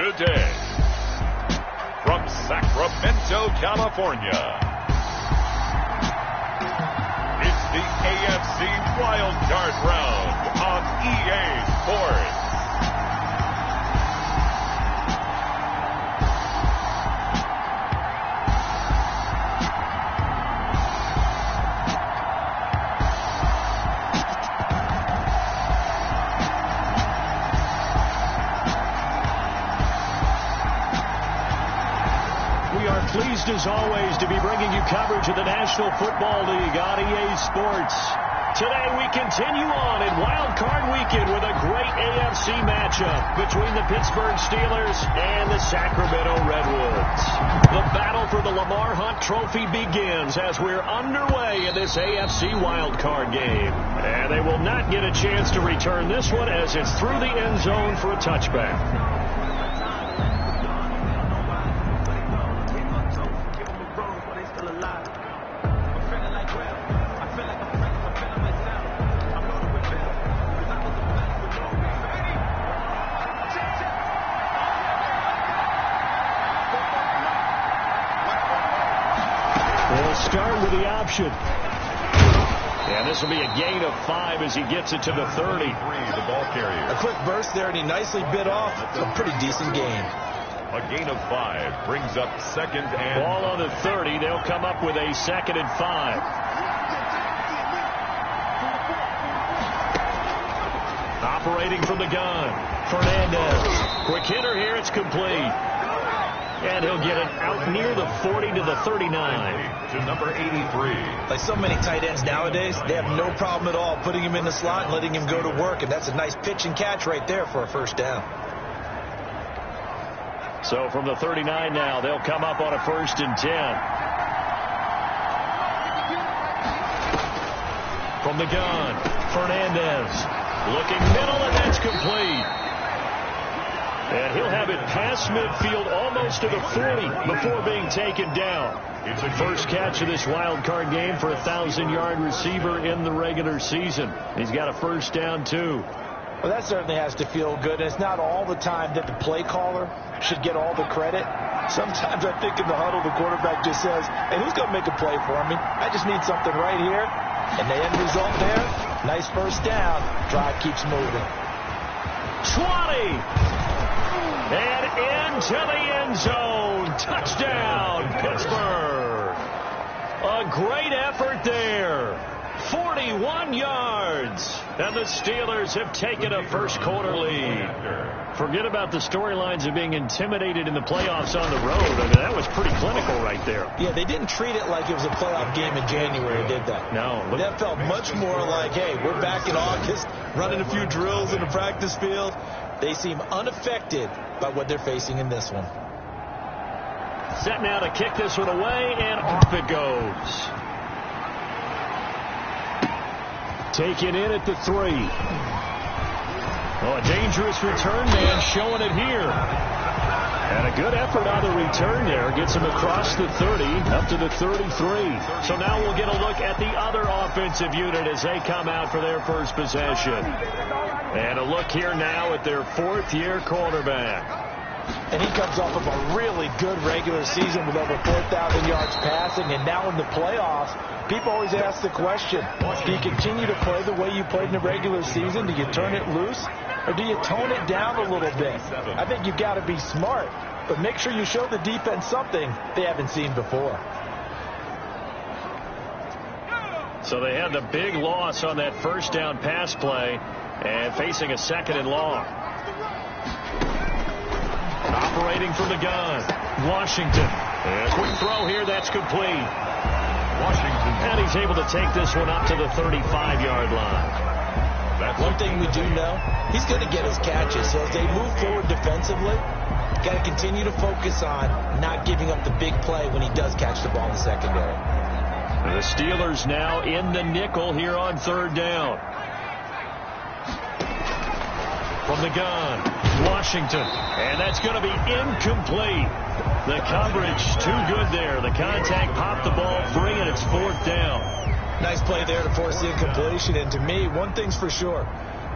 today. From Sacramento, California, it's the AFC Wild Card Round on EA Sports. Pleased as always to be bringing you coverage of the National Football League on EA Sports. Today we continue on in Wild Card Weekend with a great AFC matchup between the Pittsburgh Steelers and the Sacramento Redwoods. The battle for the Lamar Hunt Trophy begins as we're underway in this AFC Wild Card game. And they will not get a chance to return this one as it's through the end zone for a touchback. Start with the option. And this will be a gain of 5 as he gets it to the 30. The ball carrier. A quick burst there, and he nicely bit off a pretty decent gain. A gain of 5 brings up second and... Ball on the 30. They'll come up with a 2nd and 5. Operating from the gun. Fernandez. Quick hitter here. It's complete. And he'll get it out near the 40 to the 39. To number 83. Like so many tight ends nowadays, they have no problem at all putting him in the slot and letting him go to work. And that's a nice pitch and catch right there for a first down. So from the 39 now, they'll come up on a 1st and 10. From the gun, Fernandez. Looking middle, and that's complete. And he'll have it past midfield almost to the 40 before being taken down. It's the first catch of this wild card game for a 1,000-yard receiver in the regular season. He's got a first down, too. Well, that certainly has to feel good. It's not all the time that the play caller should get all the credit. Sometimes I think in the huddle, the quarterback just says, hey, who's going to make a play for me? I just need something right here. And the end result there, nice first down. Drive keeps moving. 20. And into the end zone. Touchdown, Pittsburgh. A great effort there. 41 yards. And the Steelers have taken a first quarter lead. Forget about the storylines of being intimidated in the playoffs on the road. I mean, that was pretty clinical right there. Yeah, they didn't treat it like it was a playoff game in January, did they? No. That felt much more like, hey, we're back in August, running a few drills in the practice field. They seem unaffected by what they're facing in this one. Set now to kick this one away, and off it goes. Taken in at the 3. Oh, a dangerous return man showing it here. And a good effort on the return there. Gets him across the 30 up to the 33. So now we'll get a look at the other offensive unit as they come out for their first possession. And a look here now at their 4th-year quarterback. And he comes off of a really good regular season with over 4,000 yards passing. And now in the playoffs, people always ask the question, do you continue to play the way you played in the regular season? Do you turn it loose? Or do you tone it down a little bit? I think you've got to be smart, but make sure you show the defense something they haven't seen before. So they had the big loss on that first down pass play and facing a 2nd and long. Operating from the gun, Washington. And a quick throw here, that's complete. Washington. And he's able to take this one up to the 35-yard line. That's one thing we do know, he's going to get his catches. So as they move forward defensively, got to continue to focus on not giving up the big play when he does catch the ball in the secondary. The Steelers now in the nickel here on 3rd down. From the gun, Washington. And that's going to be incomplete. The coverage too good there. The contact popped the ball free, and it's 4th down. Nice play there to force the incompletion. And to me, one thing's for sure.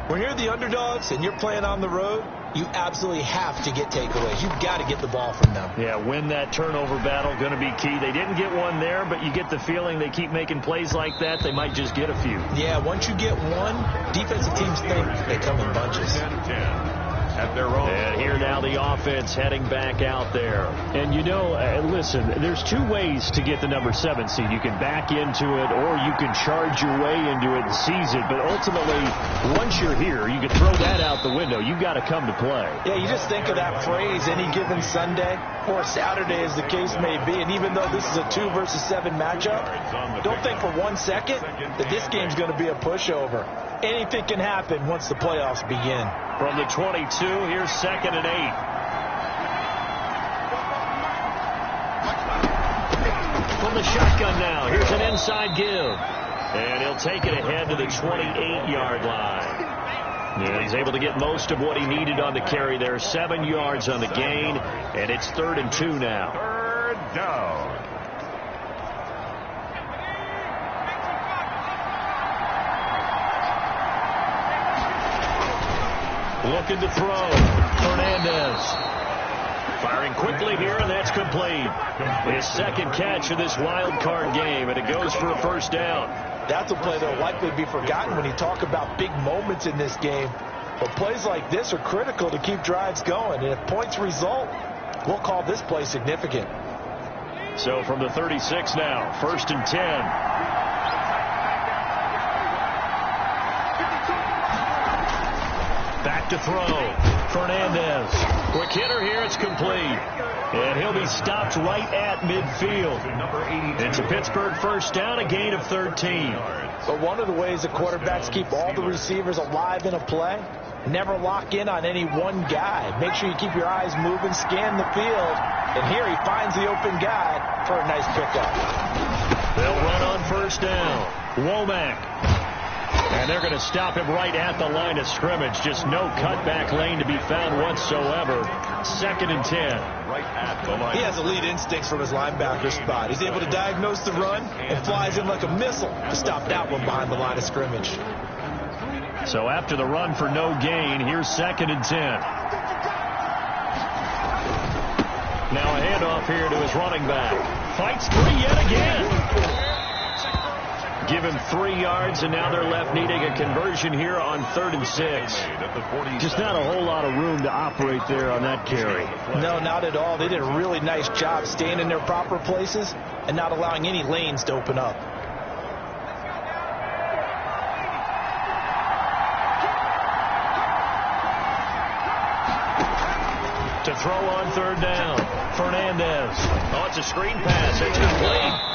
When you're the underdogs and you're playing on the road, you absolutely have to get takeaways. You've got to get the ball from them. Yeah, win that turnover battle, going to be key. They didn't get one there, but you get the feeling they keep making plays like that, they might just get a few. Yeah, once you get one, defensive teams think they come in bunches. 10-10. At their own. And here now the offense heading back out there. And you know, listen, there's two ways to get the number 7 seed. You can back into it or you can charge your way into it and seize it. But ultimately, once you're here, you can throw that out the window. You've got to come to play. Yeah, you just think of that phrase, any given Sunday or Saturday as the case may be. And even though this is a 2 versus 7 matchup, don't think for 1 second that this game's going to be a pushover. Anything can happen once the playoffs begin. From the 22, here's 2nd and 8. From the shotgun now, here's an inside give. And he'll take it ahead to the 28-yard line. And he's able to get most of what he needed on the carry there. 7 yards on the gain, and it's 3rd and 2 now. 3rd down. Looking to throw. Fernandez. Firing quickly here, and that's complete. His 2nd catch of this wild card game, and it goes for a 1st down. That's a play that will likely be forgotten when you talk about big moments in this game. But plays like this are critical to keep drives going. And if points result, we'll call this play significant. So from the 36 now, 1st and 10. Back to throw. Fernandez. Quick hitter here. It's complete. And he'll be stopped right at midfield. It's a Pittsburgh 1st down, a gain of 13. But one of the ways the quarterbacks keep all the receivers alive in a play, never lock in on any one guy. Make sure you keep your eyes moving, scan the field. And here he finds the open guy for a nice pickup. They'll run on 1st down. Womack. And they're going to stop him right at the line of scrimmage. Just no cutback lane to be found whatsoever. 2nd and 10. Right at the line. He has elite instincts from his linebacker spot. He's able to diagnose the run and flies in like a missile to stop that one behind the line of scrimmage. So after the run for no gain, here's 2nd and 10. Now a handoff here to his running back. Fights 3 yet again. Give him 3 yards, and now they're left needing a conversion here on 3rd and 6. Just not a whole lot of room to operate there on that carry. No, not at all. They did a really nice job staying in their proper places and not allowing any lanes to open up. To throw on 3rd down, Fernandez. Oh, it's a screen pass. It's complete.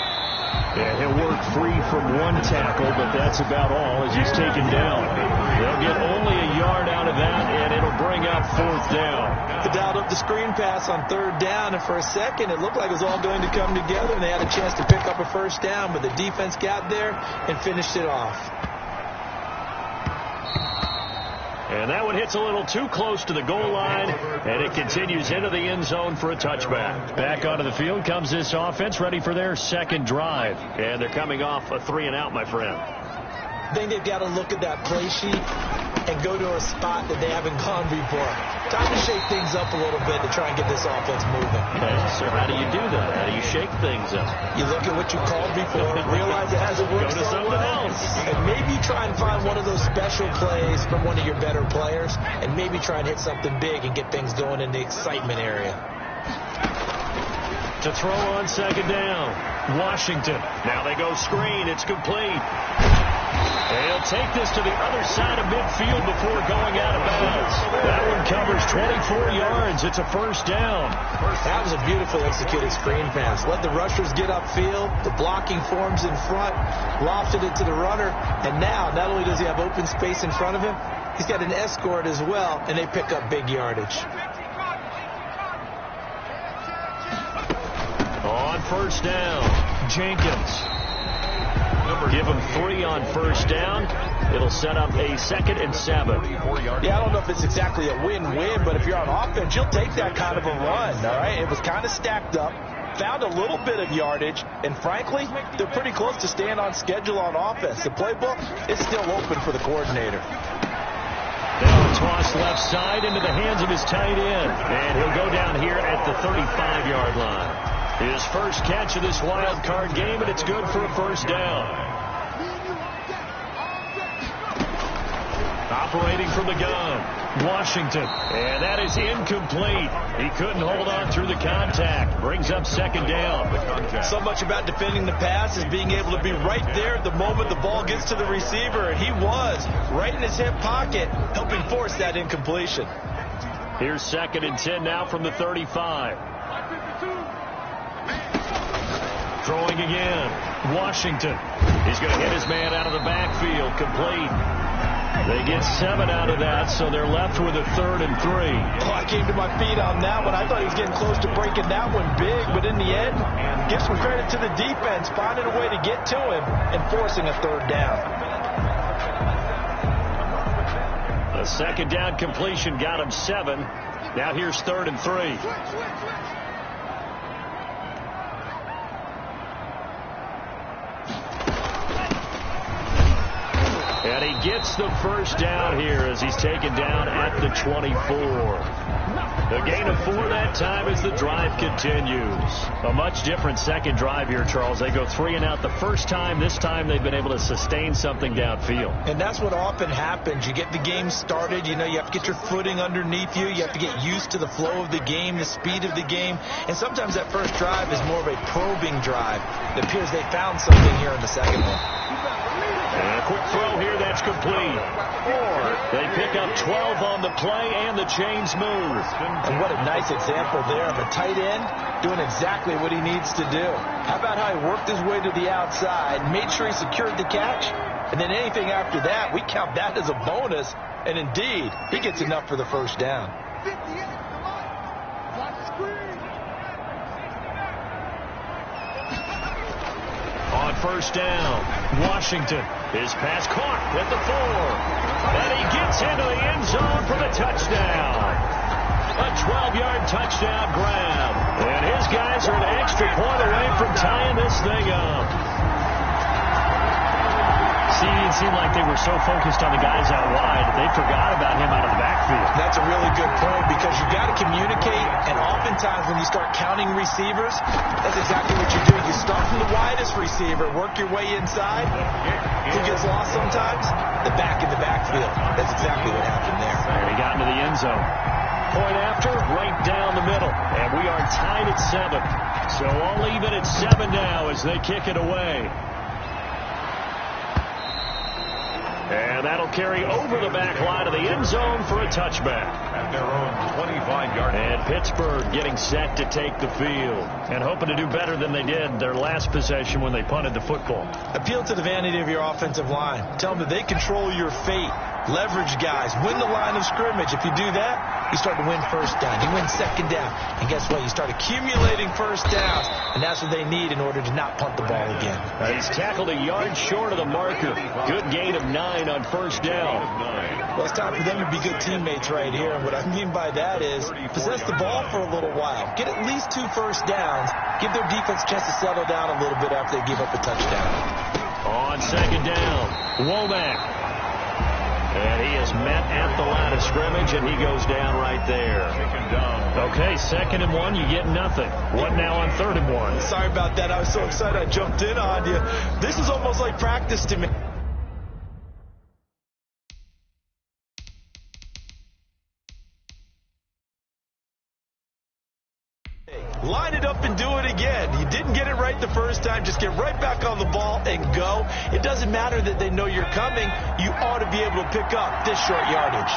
Yeah, he'll work free from 1 tackle, but that's about all as he's taken down. They'll get only a yard out of that, and it'll bring up 4th down. They dialed up the screen pass on 3rd down, and for a second it looked like it was all going to come together, and they had a chance to pick up a 1st down, but the defense got there and finished it off. And that one hits a little too close to the goal line, and it continues into the end zone for a touchback. Back onto the field comes this offense, ready for their 2nd drive. And they're coming off a 3-and-out, my friend. I think they've got to look at that play sheet and go to a spot that they haven't gone before. Time to shake things up a little bit to try and get this offense moving. Okay, so how do you do that? How do you shake things up? You look at what you called before, realize it hasn't worked Go to so something well, else. and maybe try and find one of those special plays from one of your better players, and maybe try and hit something big and get things going in the excitement area. To throw on 2nd down, Washington. Now they go screen. It's complete. They'll take this to the other side of midfield before going out of bounds. That one covers 24 yards. It's a 1st down. That was a beautiful executed screen pass. Let the rushers get upfield. The blocking forms in front. Lofted it to the runner. And now, not only does he have open space in front of him, he's got an escort as well, and they pick up big yardage. On 1st down, Jenkins. Give him 3 on 1st down. It'll set up a 2nd and 7. Yeah, I don't know if it's exactly a win-win, but if you're on offense, you'll take that kind of a run, all right? It was kind of stacked up, found a little bit of yardage, and frankly, they're pretty close to staying on schedule on offense. The playbook is still open for the coordinator. They'll toss left side into the hands of his tight end. And he'll go down here at the 35-yard line. His first catch of this wild card game, and it's good for a first down. Operating from the gun, Washington. And that is incomplete. He couldn't hold on through the contact. Brings up second down. So much about defending the pass is being able to be right there at the moment the ball gets to the receiver. And he was right in his hip pocket, helping force that incompletion. Here's 2nd and 10 now from the 35. Throwing again. Washington. He's going to hit his man out of the backfield. Complete. They get 7 out of that, so they're left with a 3rd and 3. Oh, I came to my feet on that one. I thought he was getting close to breaking that one big, but in the end, give some credit to the defense, finding a way to get to him and forcing a 3rd down. A 2nd down completion got him 7. Now here's 3rd and 3. And he gets the first down here as he's taken down at the 24. A gain of 4 that time as the drive continues. A much different second drive here, Charles. They go 3 and out the first time. This time they've been able to sustain something downfield. And that's what often happens. You get the game started. You know, you have to get your footing underneath you. You have to get used to the flow of the game, the speed of the game. And sometimes that first drive is more of a probing drive. It appears they found something here in the second one. And a quick throw here, that's complete. They pick up 12 on the play, and the chains move. And what a nice example there of a tight end doing exactly what he needs to do. How about how he worked his way to the outside, made sure he secured the catch, and then anything after that, we count that as a bonus. And indeed, he gets enough for the first down. On first down, Washington. His pass caught at the 4. And he gets into the end zone for the touchdown. A 12-yard touchdown grab. And his guys are an extra point away from tying this thing up. See, it seemed like they were so focused on the guys out wide, they forgot about him out of the backfield. That's a really good point because you've got to communicate, and oftentimes when you start counting receivers, that's exactly what you do. You start from the widest receiver, work your way inside. Who gets lost sometimes? The back in the backfield. That's exactly what happened there. And he got into the end zone. Point after, right down the middle. And we are tied at 7. So all even at 7 now as they kick it away. And that'll carry over the back line of the end zone for a touchback. At their own 25-yard line. And Pittsburgh getting set to take the field and hoping to do better than they did their last possession when they punted the football. Appeal to the vanity of your offensive line. Tell them that they control your fate. Leverage guys. Win the line of scrimmage. If you do that, you start to win first down. You win second down. And guess what? You start accumulating first downs. And that's what they need in order to not punt the ball again. He's tackled a yard short of the marker. Good gain of 9 on first down. Well, it's time for them to be good teammates right here. And what I mean by that is possess the ball for a little while. Get at least 2 first downs. Give their defense a chance to settle down a little bit after they give up a touchdown. On second down, Womack. And he is met at the line of scrimmage, and he goes down right there. Okay, 2nd and 1, you get nothing. What now on 3rd and 1? Sorry about that. I was so excited I jumped in on you. This is almost like practice to me. Line it up and do it again. You didn't get it right the first time. Just get right back on the ball and go. It doesn't matter that they know you're coming. You ought to be able to pick up this short yardage.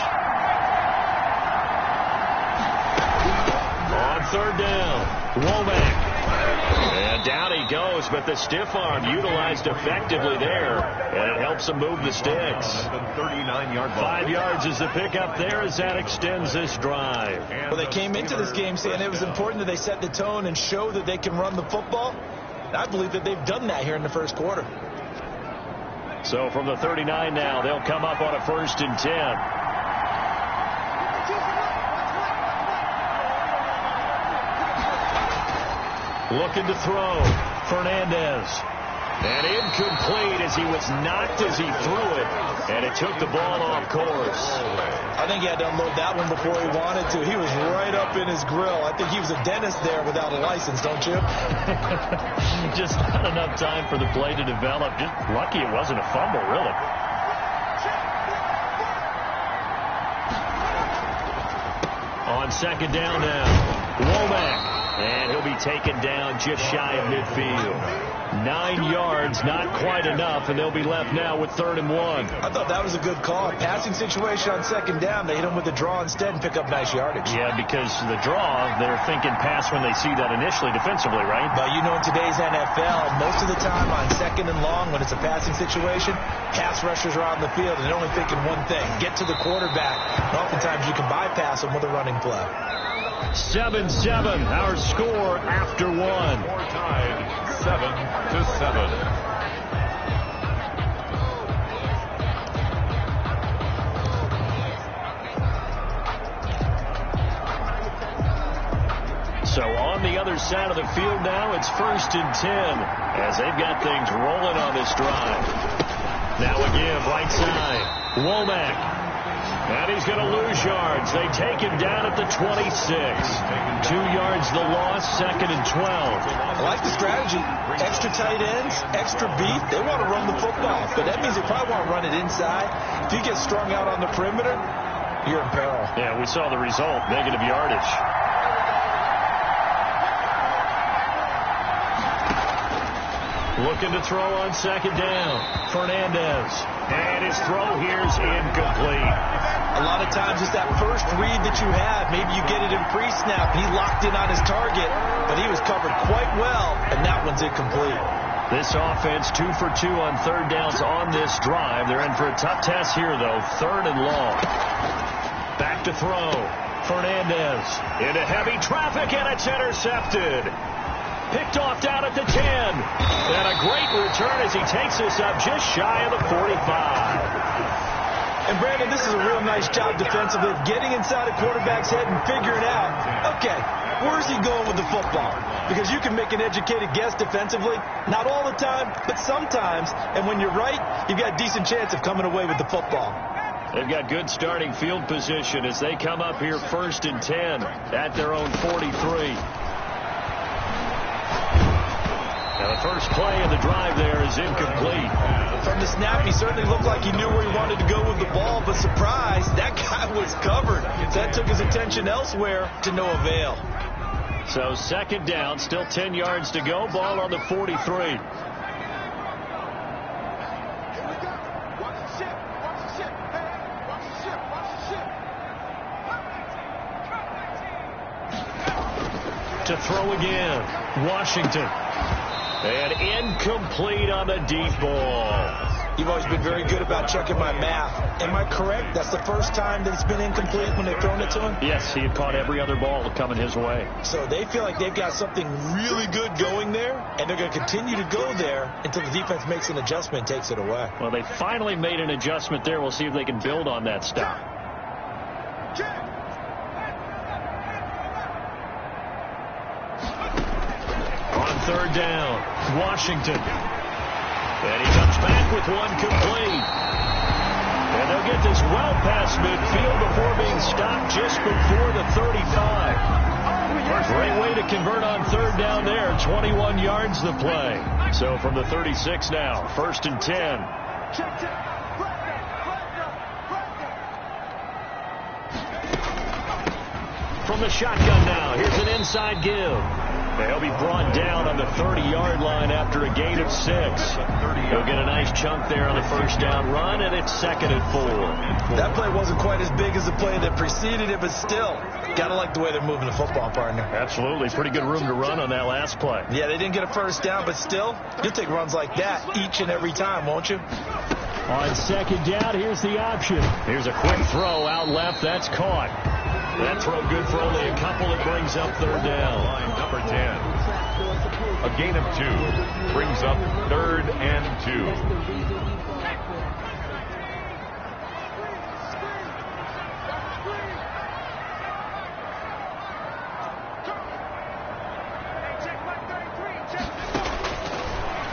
On 3rd down, Womack. And down he goes, but the stiff arm utilized effectively there, and it helps him move the sticks. 5 yards is the pickup there as that extends this drive. Well, they came into this game saying it was important that they set the tone and show that they can run the football. And I believe that they've done that here in the first quarter. So from the 39 now, they'll come up on a 1st and 10. Looking to throw. Fernandez. And incomplete as he was knocked as he threw it, and it took the ball off course. I think he had to unload that one before he wanted to. He was right up in his grill. I think he was a dentist there without a license, don't you? Just not enough time for the play to develop. Just lucky it wasn't a fumble, really. On second down now, Womack. And he'll be taken down just shy of midfield. 9 yards, not quite enough, and they'll be left now with 3rd and 1. I thought that was a good call. Passing situation on second down. They hit him with the draw instead and pick up nice yardage. Yeah, because the draw, they're thinking pass when they see that initially defensively, right? But you know, in today's NFL, most of the time on second and long, when it's a passing situation, pass rushers are on the field, and they're only thinking one thing, get to the quarterback. And oftentimes you can bypass them with a running play. 7-7, our score after 1. Score tied 7-7. So on the other side of the field now, it's 1st and 10 as they've got things rolling on this drive. Now again, right side, Womack. And he's going to lose yards. They take him down at the 26. 2 yards the loss, 2nd and 12. I like the strategy. Extra tight ends, extra beef. They want to run the football, but that means they probably want to run it inside. If you get strung out on the perimeter, you're in peril. Yeah, we saw the result, negative yardage. Looking to throw on second down. Fernandez. And his throw here's incomplete. A lot of times it's that first read that you have. Maybe you get it in pre-snap. He locked in on his target, but he was covered quite well, and that one's incomplete. This offense 2 for 2 on 3rd downs on this drive. They're in for a tough test here, though. 3rd and long. Back to throw. Fernandez into heavy traffic, and it's intercepted. Picked off down at the 10. And a great return as he takes this up just shy of the 45. And, Brandon, this is a real nice job defensively of getting inside a quarterback's head and figuring out, okay, where's he going with the football? Because you can make an educated guess defensively. Not all the time, but sometimes. And when you're right, you've got a decent chance of coming away with the football. They've got good starting field position as they come up here 1st and 10 at their own 43. Now the first play of the drive there is incomplete. From the snap, he certainly looked like he knew where he wanted to go with the ball, but surprise, that guy was covered. That took his attention elsewhere to no avail. So 2nd down, still 10 yards to go, ball on the 43. To throw again, Washington. And incomplete on the deep ball. You've always been very good about checking my math. Am I correct? That's the first time that it's been incomplete when they've thrown it to him? Yes, he had caught every other ball coming his way. So they feel like they've got something really good going there, and they're going to continue to go there until the defense makes an adjustment and takes it away. Well, they finally made an adjustment there. We'll see if they can build on that stop. On 3rd down, Washington. And he comes back with one complete. And they'll get this well past midfield before being stopped just before the 35. Great way to convert on 3rd down there. 21 yards the play. So from the 36 now, 1st and 10. From the shotgun now, here's an inside give. They'll be brought down on the 30-yard line after a gain of 6. He'll get a nice chunk there on the 1st down run, and it's 2nd and 4. That play wasn't quite as big as the play that preceded it, but still, got to like the way they're moving the football, partner. Absolutely. Pretty good room to run on that last play. Yeah, they didn't get a 1st down, but still, you'll take runs like that each and every time, won't you? On 2nd down, here's the option. Here's a quick throw out left. That's caught. That throw good for only a couple. It brings up 3rd down. Line number 10. A gain of 2 brings up 3rd and 2.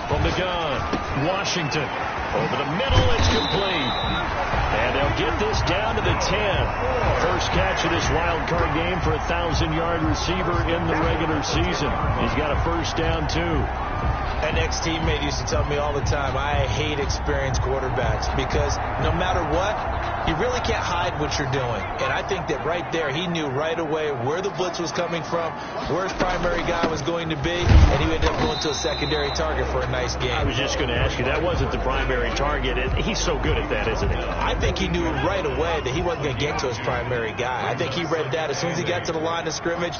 From the the gun. Washington. Over the middle, it's complete. And they'll get this down to the 10. First catch of this wild card game for a 1,000-yard receiver in the regular season. He's got a first down, too. An ex-teammate used to tell me all the time, I hate experienced quarterbacks because no matter what, you really can't hide what you're doing. And I think that right there, he knew right away where the blitz was coming from, where his primary guy was going to be, and he ended up going to a secondary target for a nice game. I was just going to ask you, that wasn't the primary target. He's so good at that, isn't he? I think he knew right away that he wasn't going to get to his primary guy. I think he read that as soon as he got to the line of scrimmage,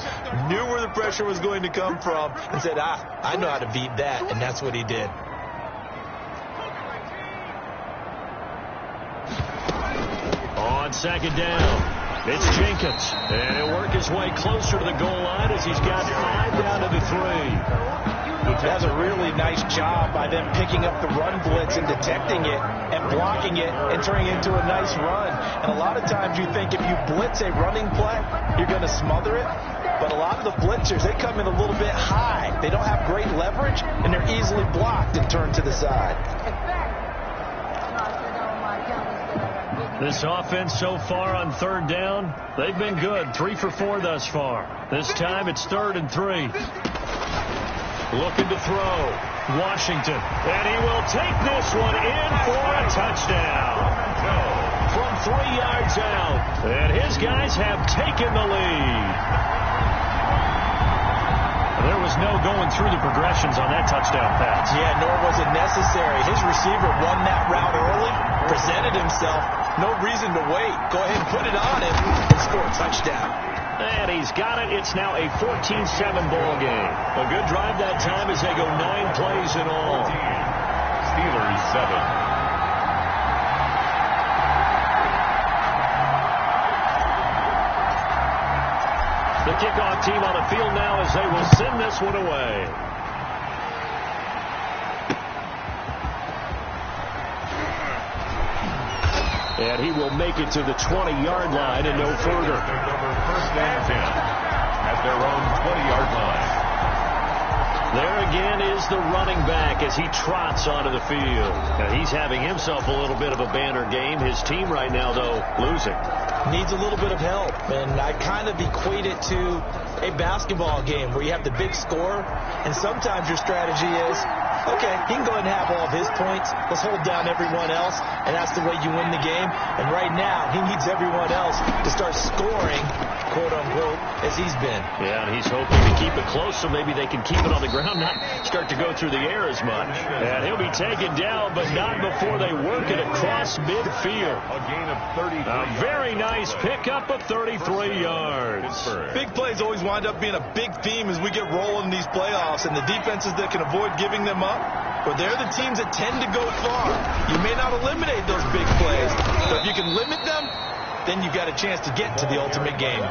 knew where the pressure was going to come from, and said, I know how to beat that, and that's what he did. On second down, it's Jenkins. And he'll work his way closer to the goal line as he's got 5 down to the 3. He does a really nice job by them picking up the run blitz and detecting it and blocking it and turning it into a nice run. And a lot of times you think if you blitz a running play, you're going to smother it. But a lot of the blitzers, they come in a little bit high. They don't have great leverage, and they're easily blocked and turned to the side. This offense so far on third down, they've been good. 3 for 4 thus far. This time it's 3rd and 3. Looking to throw. Washington. And he will take this one in for a touchdown. From 3 yards out. And his guys have taken the lead. There was no going through the progressions on that touchdown pass. Yeah, nor was it necessary. His receiver won that route early, presented himself. No reason to wait. Go ahead and put it on him and score a touchdown. And he's got it. It's now a 14-7 ball game. A good drive that time as they go 9 plays in all. Steelers 7. The kickoff team on the field now as they will send this one away. And he will make it to the 20-yard line and no further. First and 10 at their own 20-yard line. There again is the running back as he trots onto the field. Now he's having himself a little bit of a banner game. His team right now, though, losing. Needs a little bit of help, and I kind of equate it to a basketball game where you have the big score, and sometimes your strategy is, okay, he can go ahead and have all of his points. Let's hold down everyone else, and that's the way you win the game. And right now, he needs everyone else to start scoring, quote-unquote, as he's been. Yeah, and he's hoping to keep it close so maybe they can keep it on the ground, not start to go through the air as much. And he'll be taken down, but not before they work it across midfield. A gain of 33. A very nice pickup of 33 yards. Big plays always wind up being a big theme as we get rolling in these playoffs, and the defenses that can avoid giving them up, well, they're the teams that tend to go far. You may not eliminate those big plays, but if you can limit them, then you've got a chance to get to the ultimate game.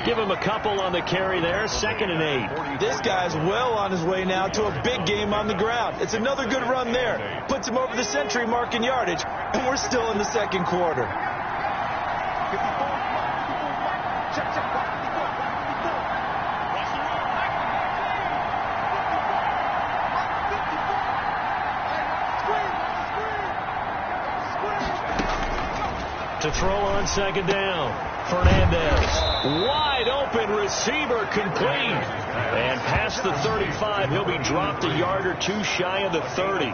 Give him a couple on the carry there, 2nd and 8. This guy's well on his way now to a big game on the ground. It's another good run there. Puts him over the century mark in yardage, and we're still in the second quarter. To throw on 2nd down. Fernandez. Wide open receiver complete. And past the 35, he'll be dropped a yard or 2 shy of the 30.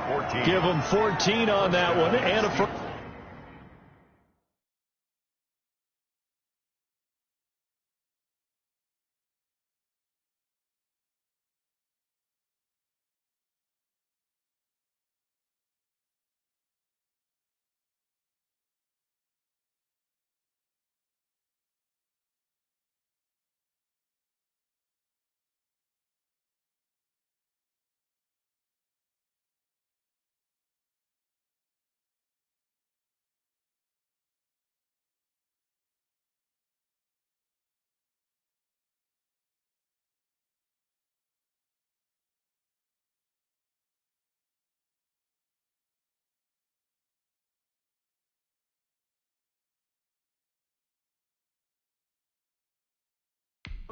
Give him 14 on that one. And a first.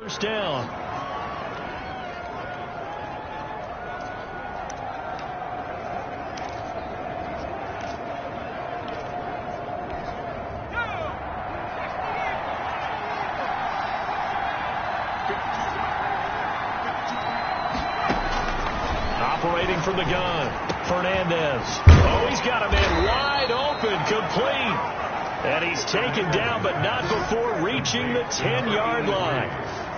First down. Operating from the gun, Fernandez. Oh, he's got a man wide open, complete. And he's taken down, but not before reaching the 10-yard line.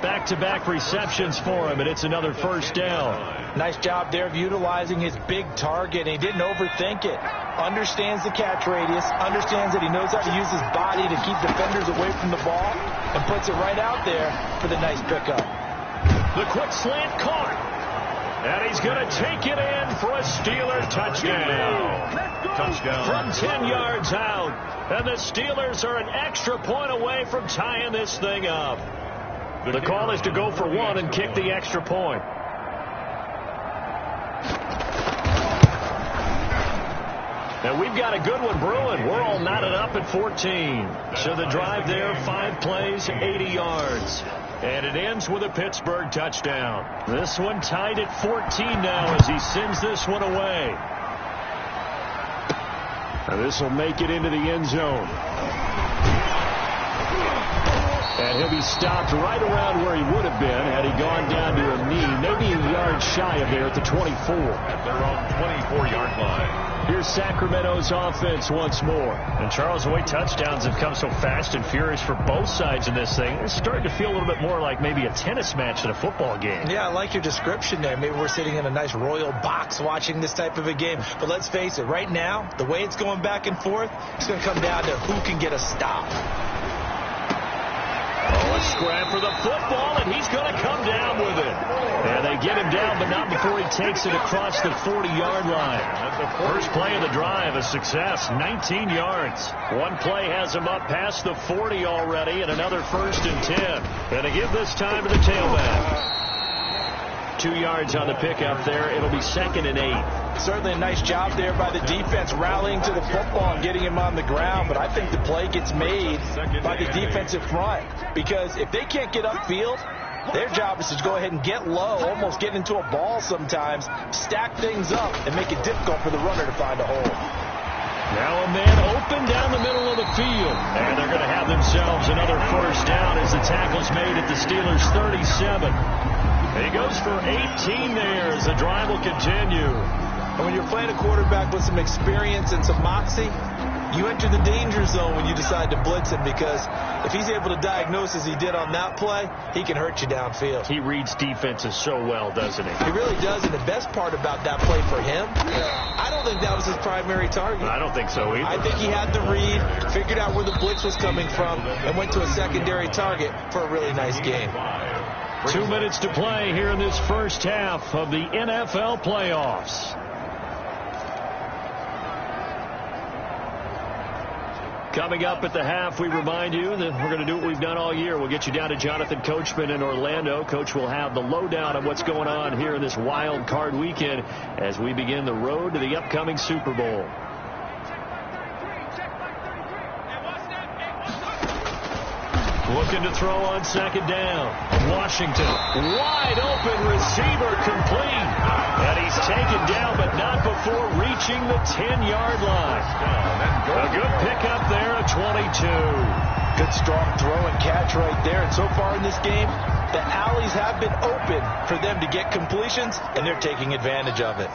Back-to-back receptions for him, and it's another first down. Nice job there of utilizing his big target. He didn't overthink it. Understands the catch radius, understands that he knows how to use his body to keep defenders away from the ball, and puts it right out there for the nice pickup. The quick slant caught. And he's going to take it in for a Steeler touchdown. Touchdown. From 10 yards out. And the Steelers are an extra point away from tying this thing up. The call is to go for one and kick the extra point. And we've got a good one brewing. We're all knotted up at 14. So the drive there, 5 plays, 80 yards. And it ends with a Pittsburgh touchdown. This one tied at 14 now as he sends this one away. And this will make it into the end zone. And he'll be stopped right around where he would have been had he gone down to a knee, maybe a yard shy of there at the 24. At their own 24-yard line. Here's Sacramento's offense once more. And Charles, the way touchdowns have come so fast and furious for both sides in this thing, it's starting to feel a little bit more like maybe a tennis match than a football game. Yeah, I like your description there. Maybe we're sitting in a nice royal box watching this type of a game. But let's face it, right now, the way it's going back and forth, it's going to come down to who can get a stop. Oh, a scrap for the football, and he's going to come down with it. And they get him down, but not before he takes it across the 40-yard line. First play of the drive, a success, 19 yards. One play has him up past the 40 already, and another 1st and 10. And to give this time to the tailback. 2 yards on the pickup there. It'll be 2nd and 8. Certainly a nice job there by the defense rallying to the football and getting him on the ground. But I think the play gets made by the defensive front. Because if they can't get upfield, their job is to go ahead and get low, almost get into a ball sometimes, stack things up, and make it difficult for the runner to find a hole. Now a man open down the middle of the field. And they're going to have themselves another first down as the tackle's made at the Steelers' 37. He goes for 18 there as the drive will continue. And when you're playing a quarterback with some experience and some moxie, you enter the danger zone when you decide to blitz him, because if he's able to diagnose as he did on that play, he can hurt you downfield. He reads defenses so well, doesn't he? He really does, and the best part about that play for him, I don't think that was his primary target. I don't think so either. I think he had the read, figured out where the blitz was coming from, and went to a secondary target for a really nice game. 2 minutes to play here in this first half of the NFL playoffs. Coming up at the half, we remind you that we're going to do what we've done all year. We'll get you down to Jonathan Coachman in Orlando. Coach will have the lowdown on what's going on here in this wild card weekend as we begin the road to the upcoming Super Bowl. Looking to throw on 2nd down. Washington, wide open receiver, complete. And he's taken down, but not before reaching the 10-yard line. A good pickup there at 22. Good strong throw and catch right there. And so far in this game, the alleys have been open for them to get completions, and they're taking advantage of it.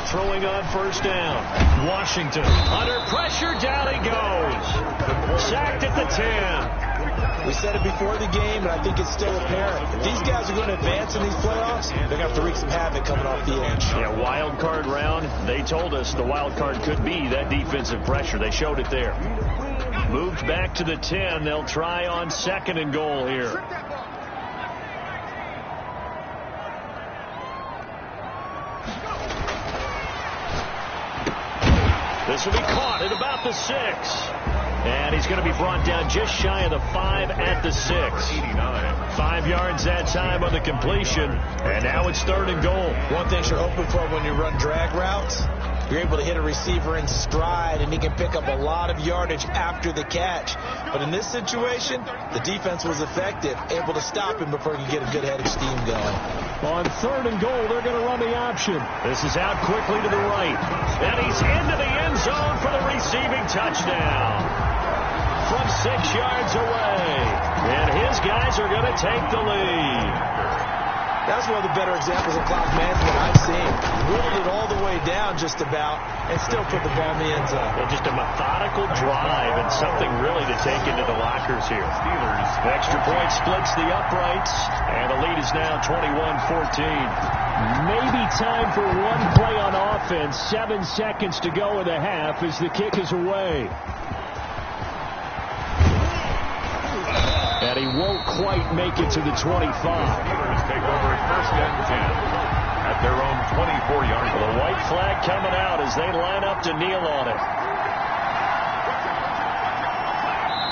Throwing on 1st down. Washington under pressure, down he goes. Sacked at the 10. We said it before the game, and I think it's still apparent. If these guys are going to advance in these playoffs, they're going to have to wreak some havoc coming off the edge. Yeah, wild card round. They told us the wild card could be that defensive pressure. They showed it there. Moved back to the 10. They'll try on 2nd and goal here. This will be caught at about the 6. And he's going to be brought down just shy of the 5 at the 6. 5 yards that time on the completion. And now it's 3rd and goal. One thing you're hoping for when you run drag routes, you're able to hit a receiver in stride, and he can pick up a lot of yardage after the catch. But in this situation, the defense was effective, able to stop him before he could get a good head of steam going. On 3rd and goal, they're going to run the option. This is out quickly to the right. And he's into the end zone for the receiving touchdown. From 6 yards away. And his guys are going to take the lead. That's one of the better examples of clock management I've seen. Whittled it all the way down just about and still put the ball in the end zone. Well, just a methodical drive and something really to take into the lockers here. Steelers. Extra point splits the uprights, and the lead is now 21-14. Maybe time for one play on offense. 7 seconds to go in the half as the kick is away. And he won't quite make it to the 25. Steelers take over at 1st and 10 at their own 24-yard line. The white flag coming out as they line up to kneel on it.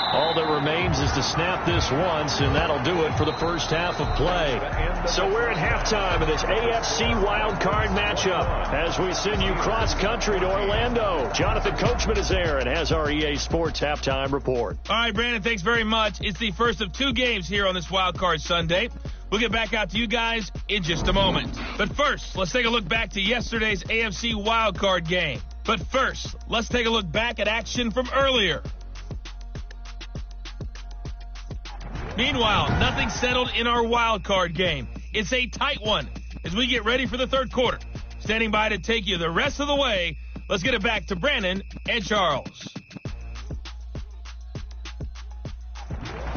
All that remains is to snap this once, and that'll do it for the first half of play. So we're at halftime of this AFC wildcard matchup as we send you cross-country to Orlando. Jonathan Coachman is there and has our EA Sports halftime report. All right, Brandon, thanks very much. It's the first of 2 games here on this wildcard Sunday. We'll get back out to you guys in just a moment. But first, let's take a look back to yesterday's AFC wildcard game. But first, let's take a look back at action from earlier. Meanwhile, nothing settled in our wild card game. It's a tight one as we get ready for the third quarter. Standing by to take you the rest of the way, let's get it back to Brandon and Charles.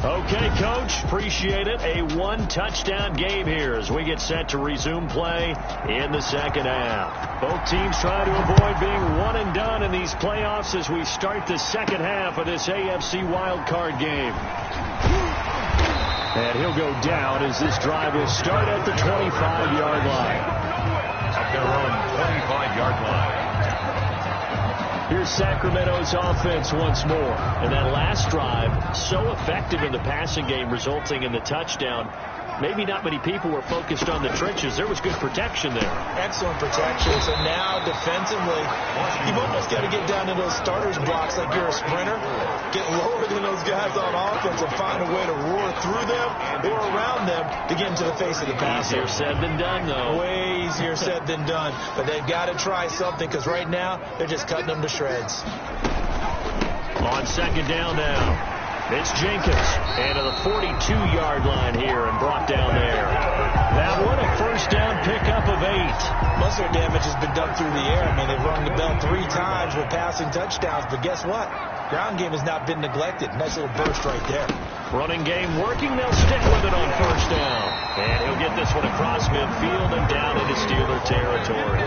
Okay, Coach, appreciate it. A 1-touchdown game here as we get set to resume play in the second half. Both teams trying to avoid being one and done in these playoffs as we start the second half of this AFC wildcard game. And he'll go down as this drive will start at the 25-yard line. At their own 25-yard line. Here's Sacramento's offense once more. And that last drive, so effective in the passing game, resulting in the touchdown. Maybe not many people were focused on the trenches. There was good protection there. Excellent protection. So now defensively, you've almost got to get down to those starters blocks like you're a sprinter. Get lower than those guys on offense and find a way to roar through them or around them to get into the face of the passer. Easier said than done, though. Way easier said than done. But they've got to try something because right now they're just cutting them to shreds. On second down now. It's Jenkins, and to the 42-yard line here and brought down there. That one, a first down pickup of 8. Most of their damage has been done through the air. I mean, they've rung the bell 3 times with passing touchdowns, but guess what? Ground game has not been neglected. Nice little burst right there. Running game working. They'll stick with it on first down. And he'll get this one across midfield and down into Steeler territory.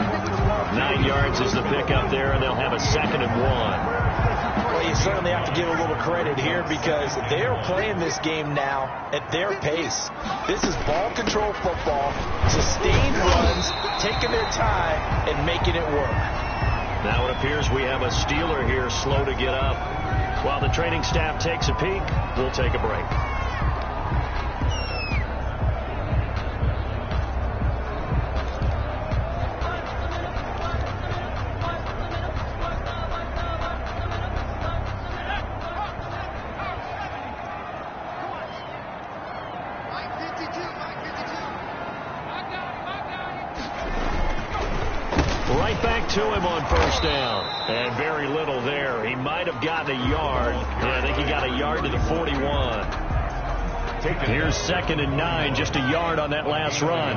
9 yards is the pickup there, and they'll have a 2nd and 1. Well, you certainly have to give a little credit here because they're playing this game now at their pace. This is ball control football, sustained runs, taking their time, and making it work. Now it appears we have a Steeler here slow to get up. While the training staff takes a peek, we'll take a break. Right back to him on first down. And very little there. He might have gotten a yard. Yeah, I think he got a yard to the 41. Here's 2nd and 9, just a yard on that last run.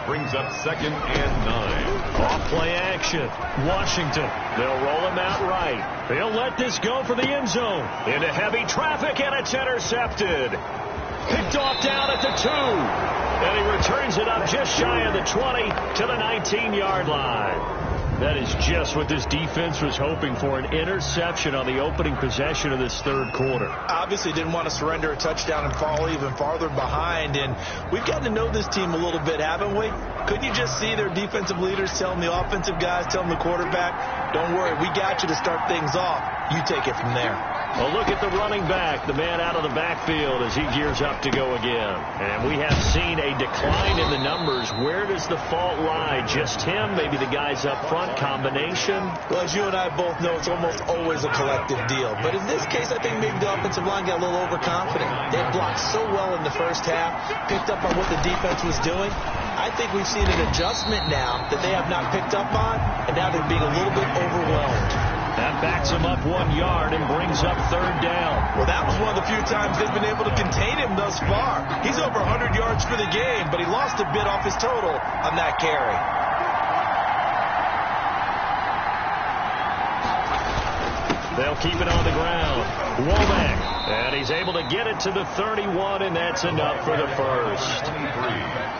Brings up 2nd and 9. Off play action. Washington. They'll roll him out right. They'll let this go for the end zone. Into heavy traffic, and it's intercepted. Picked off down at the 2. And he returns it up just shy of the 20 to the 19-yard line. That is just what this defense was hoping for, an interception on the opening possession of this third quarter. Obviously didn't want to surrender a touchdown and fall even farther behind. And we've gotten to know this team a little bit, haven't we? Couldn't you just see their defensive leaders telling the offensive guys, telling the quarterback, don't worry, we got you to start things off. You take it from there. Well, look at the running back, the man out of the backfield as he gears up to go again. And we have seen a decline in the numbers. Where does the fault lie? Just him? Maybe the guys up front? Combination? Well, as you and I both know, it's almost always a collective deal. But in this case, I think maybe the offensive line got a little overconfident. They blocked so well in the first half, picked up on what the defense was doing. I think we've seen an adjustment now that they have not picked up on, and now they're being a little bit overwhelmed. That backs him up 1 yard and brings up third down. Well, that was one of the few times they've been able to contain him thus far. He's over 100 yards for the game, but he lost a bit off his total on that carry. They'll keep it on the ground. Womack, and he's able to get it to the 31, and that's enough for the first.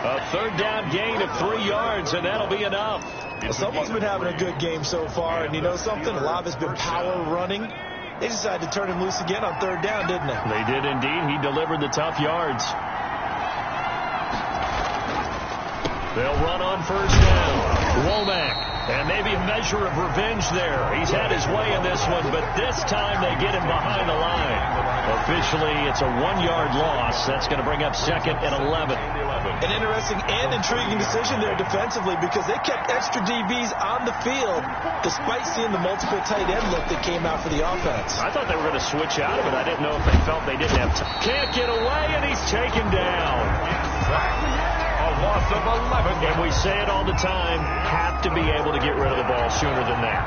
A third down gain of 3 yards, and that'll be enough. Well, someone's been having a good game so far, and you know something? A lot of it's been power running. They decided to turn him loose again on third down, didn't they? They did indeed. He delivered the tough yards. They'll run on first down. Womack. And maybe a measure of revenge there. He's had his way in this one, but this time they get him behind the line. Officially, it's a 1-yard loss. That's going to bring up second and 11. An interesting and intriguing decision there defensively because they kept extra DBs on the field despite seeing the multiple tight end look that came out for the offense. I thought they were going to switch out of it. I didn't know if they felt they didn't have time. Can't get away, and he's taken down. A loss of 11. And we say it all the time, have to be able to get rid of the ball sooner than that.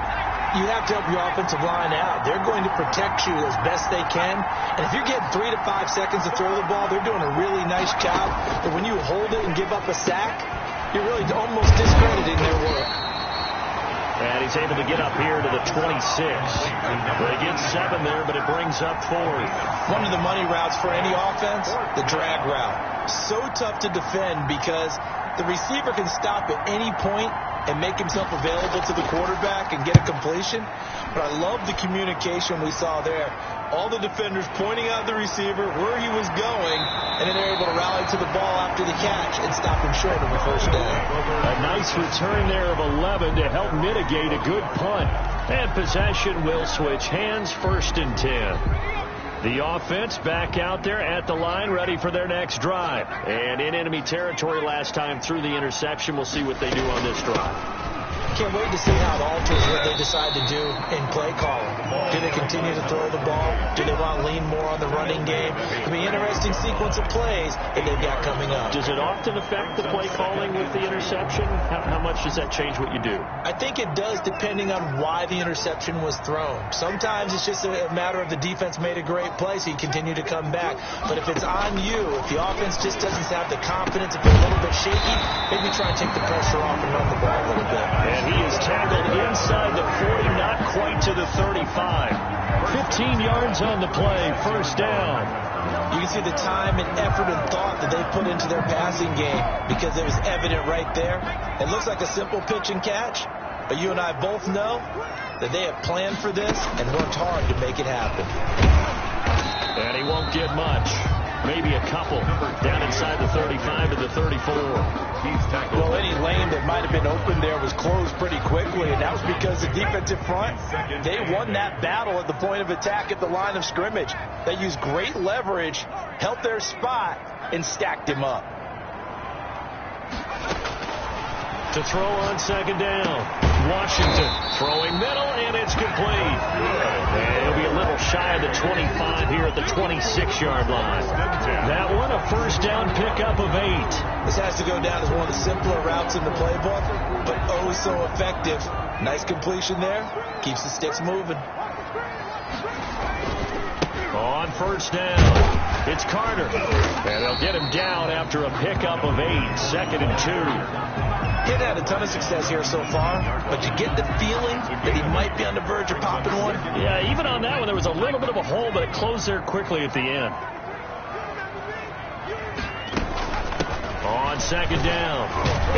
You have to help your offensive line out. They're going to protect you as best they can. And if you're getting 3 to 5 seconds to throw the ball, they're doing a really nice job. But when you hold it and give up a sack, you're really almost discrediting their work. And he's able to get up here to the 26. They get 7 there, but it brings up 4. One of the money routes for any offense, the drag route. So tough to defend because the receiver can stop at any point and make himself available to the quarterback and get a completion. But I love the communication we saw there. All the defenders pointing out the receiver, where he was going, and then they're able to rally to the ball after the catch and stop him short of a first down. A nice return there of 11 to help mitigate a good punt. And possession will switch hands, first and 10. The offense back out there at the line, ready for their next drive. And in enemy territory last time through the interception. We'll see what they do on this drive. Can't wait to see how it alters what they decide to do in play calling. Do they continue to throw the ball? Do they want to lean more on the running game? It'll be an interesting sequence of plays that they've got coming up. Does it often affect the play calling with the interception? How much does that change what you do? I think it does depending on why the interception was thrown. Sometimes it's just a matter of the defense made a great play, so you continue to come back. But if it's on you, if the offense just doesn't have the confidence, if it's a little bit shaky, maybe try and take the pressure off and run the ball a little bit. And he is tackled inside the 40, not quite to the 35. 15 yards on the play, first down. You can see the time and effort and thought that they put into their passing game because it was evident right there. It looks like a simple pitch and catch, but you and I both know that they have planned for this and worked hard to make it happen. And he won't get much. Maybe a couple down inside the 35 to the 34. Well, any lane that might have been open there was closed pretty quickly, and that was because the defensive front, they won that battle at the point of attack at the line of scrimmage. They used great leverage, held their spot, and stacked him up. To throw on second down. Washington throwing middle, and it's complete. And it'll be a little shy of the 25 here at the 26-yard line. That one, a first down pickup of 8. This has to go down as one of the simpler routes in the playbook, but oh so effective. Nice completion there. Keeps the sticks moving. On first down, it's Carter. And they'll get him down after a pickup of 8. Second and 2. He had a ton of success here so far, but you get the feeling that he might be on the verge of popping one. Yeah, even on that one, there was a little bit of a hole, but it closed there quickly at the end. On second down,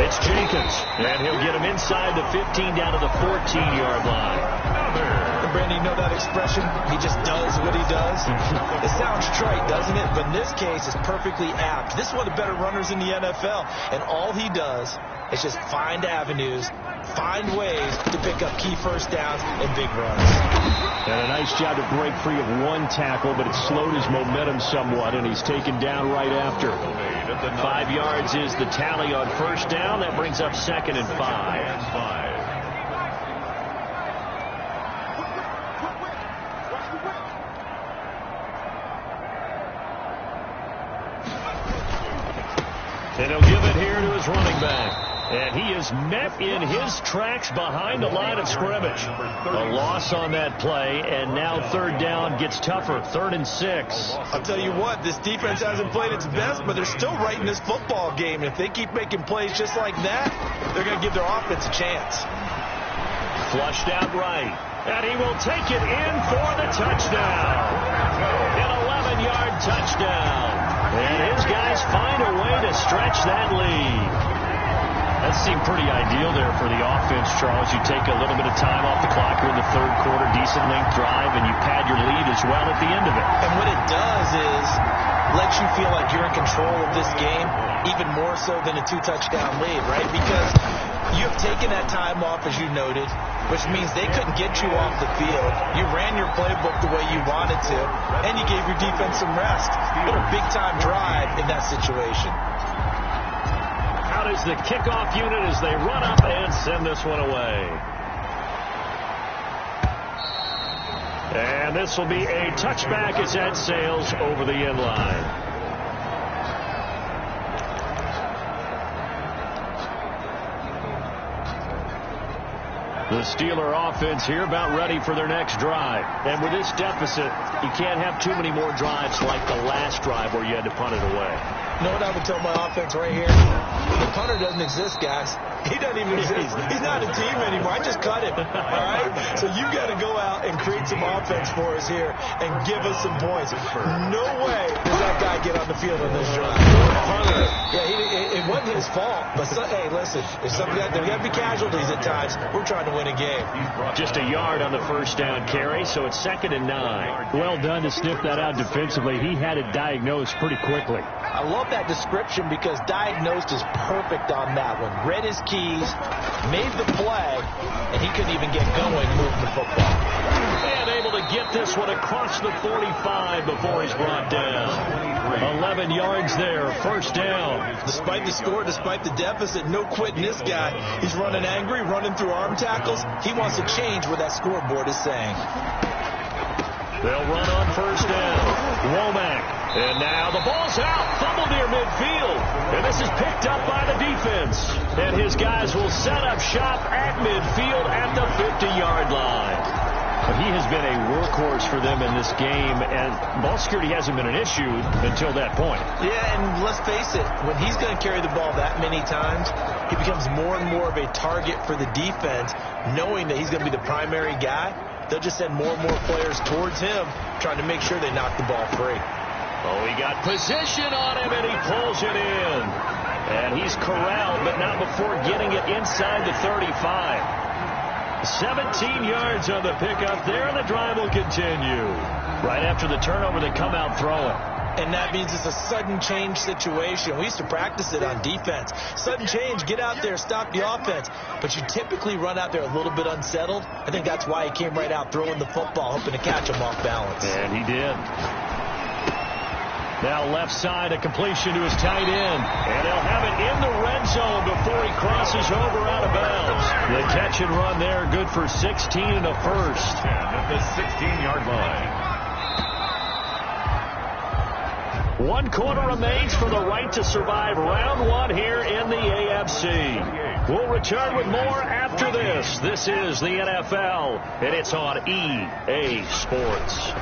it's Jenkins, and he'll get him inside the 15 down to the 14-yard line. And Brandon, you know that expression? He just does what he does. It sounds trite, doesn't it? But in this case, it's perfectly apt. This is one of the better runners in the NFL, and all he does is just find avenues, find ways to pick up key first downs and big runs. And a nice job to break free of one tackle, but it slowed his momentum somewhat, and he's taken down right after. 5 yards is the tally on first down. That brings up second and 5. And he'll give it here to his running back. And he is met in his tracks behind the line of scrimmage. A loss on that play, and now third down gets tougher. 3rd and 6. I'll tell you what, this defense hasn't played its best, but they're still right in this football game. If they keep making plays just like that, they're going to give their offense a chance. Flushed out right, and he will take it in for the touchdown. An 11-yard touchdown. And his guys find a way to stretch that lead. That seemed pretty ideal there for the offense, Charles. You take a little bit of time off the clock here in the third quarter, decent length drive, and you pad your lead as well at the end of it. And what it does is lets you feel like you're in control of this game, even more so than a 2-touchdown lead, right? Because you have taken that time off, as you noted, which means they couldn't get you off the field. You ran your playbook the way you wanted to, and you gave your defense some rest. What a big-time drive in that situation. Out is the kickoff unit as they run up and send this one away. And this will be a touchback as that sails over the end line. The Steeler offense here about ready for their next drive. And with this deficit, you can't have too many more drives like the last drive where you had to punt it away. You know what I would tell my offense right here? The punter doesn't exist, guys. He doesn't even exist. He's not a team anymore. I just cut him. All right? So you got to go out and create some offense for us here and give us some points. No way does that guy get on the field on this drive. Yeah, it wasn't his fault. But, hey, listen, if somebody out there, we got to be casualties at times. We're trying to win a game. Just a yard on the first down carry, so it's 2nd and 9. Well done to sniff that out defensively. He had it diagnosed pretty quickly. I love that description because diagnosed is perfect on that one. Read his keys, made the play, and he couldn't even get going moving the football. And able to get this one across the 45 before he's brought down. 11 yards there, first down. Despite the score, despite the deficit, no quitting this guy. He's running angry, running through arm tackles. He wants to change what that scoreboard is saying. They'll run on first down. Womack. And now the ball's out. Fumble near midfield. And this is picked up by the defense. And his guys will set up shop at midfield at the 50-yard line. But he has been a workhorse for them in this game, and ball security hasn't been an issue until that point. Yeah, and let's face it, when he's going to carry the ball that many times, he becomes more and more of a target for the defense, knowing that he's going to be the primary guy. They'll just send more and more players towards him, trying to make sure they knock the ball free. Oh, he got position on him, and he pulls it in. And he's corralled, but not before getting it inside the 35. 17 yards on the pickup there, and the drive will continue. Right after the turnover, they come out throwing. And that means it's a sudden change situation. We used to practice it on defense. Sudden change, get out there, stop the offense. But you typically run out there a little bit unsettled. I think that's why he came right out throwing the football, hoping to catch him off balance. And he did. Now left side, a completion to his tight end. And he'll have it in the red zone before he crosses over out of bounds. The catch and run there, good for 16 and a first. 10 at the 16-yard line. 1 quarter remains for the right to survive round 1 here in the AFC. We'll return with more after this. This is the NFL, and it's on EA Sports.